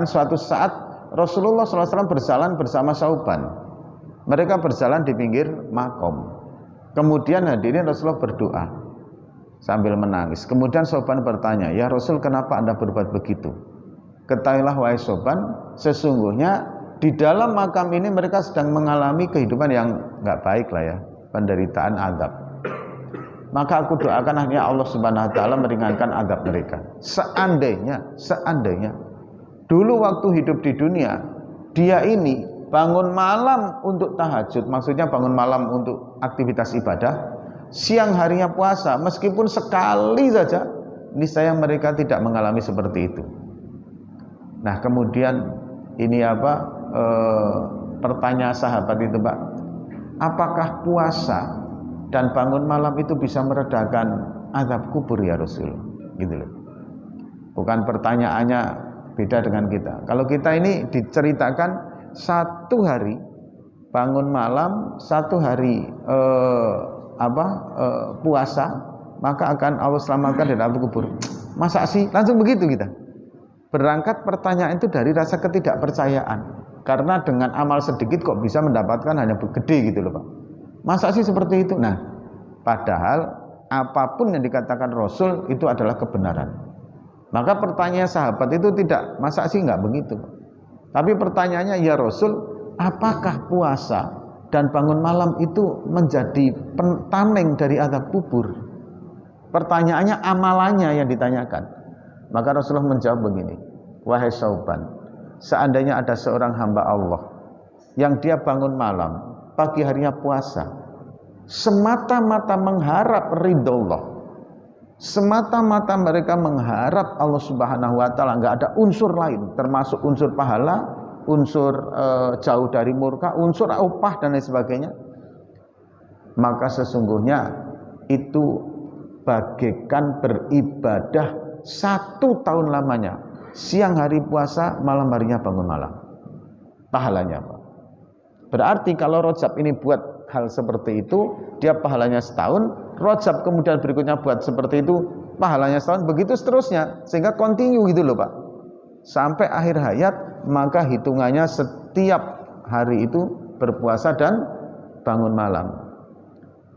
Suatu saat Rasulullah SAW berjalan bersama Sauban. Mereka berjalan di pinggir makom. Kemudian hadirin Rasulullah berdoa sambil menangis. Kemudian Sauban bertanya, "Ya Rasul, kenapa Anda berbuat begitu?" Ketahuilah wahai Sauban, sesungguhnya di dalam makam ini mereka sedang mengalami kehidupan yang nggak baik lah ya, penderitaan azab. Maka aku doakan akhirnya Allah Subhanahu wa taala meringankan azab mereka. Seandainya dulu waktu hidup di dunia, dia ini bangun malam untuk tahajud, maksudnya bangun malam untuk aktivitas ibadah, siang harinya puasa, meskipun sekali saja, niscaya mereka tidak mengalami seperti itu. Nah, kemudian ini pertanyaan sahabat itu, Pak, apakah puasa dan bangun malam itu bisa meredakan azab kubur ya Rasul? Gitu loh. Bukan pertanyaannya beda dengan kita. Kalau kita ini diceritakan satu hari bangun malam, satu hari puasa, maka akan Allah selamatkan dari azab kubur. Masa sih langsung begitu kita? Berangkat pertanyaan itu dari rasa ketidakpercayaan. Karena dengan amal sedikit kok bisa mendapatkan hanya gede gitu loh, Pak. Masa sih seperti itu? Nah, padahal apapun yang dikatakan Rasul itu adalah kebenaran. Maka pertanyaan sahabat itu tidak, masa sih nggak begitu? Tapi pertanyaannya, ya Rasul, apakah puasa dan bangun malam itu menjadi tameng dari azab kubur? Pertanyaannya amalannya yang ditanyakan. Maka Rasulullah menjawab begini, wahai Sauban, seandainya ada seorang hamba Allah yang dia bangun malam, pagi harinya puasa, semata-mata mengharap ridho Allah, semata-mata mereka mengharap Allah Subhanahu wa taala, enggak ada unsur lain, termasuk unsur pahala, unsur jauh dari murka, unsur upah dan lain sebagainya, maka sesungguhnya itu bagaikan beribadah 1 tahun lamanya, siang hari puasa, malam harinya bangun malam. Pahalanya apa? Berarti kalau Rajab ini buat hal seperti itu, dia pahalanya setahun. Rajab kemudian berikutnya buat seperti itu, pahalanya setahun, begitu seterusnya, sehingga continue gitu loh, Pak, sampai akhir hayat. Maka hitungannya setiap hari itu berpuasa dan bangun malam.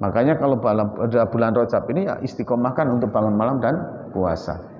Makanya kalau bulan Rajab ini ya istiqomahkan untuk bangun malam dan puasa.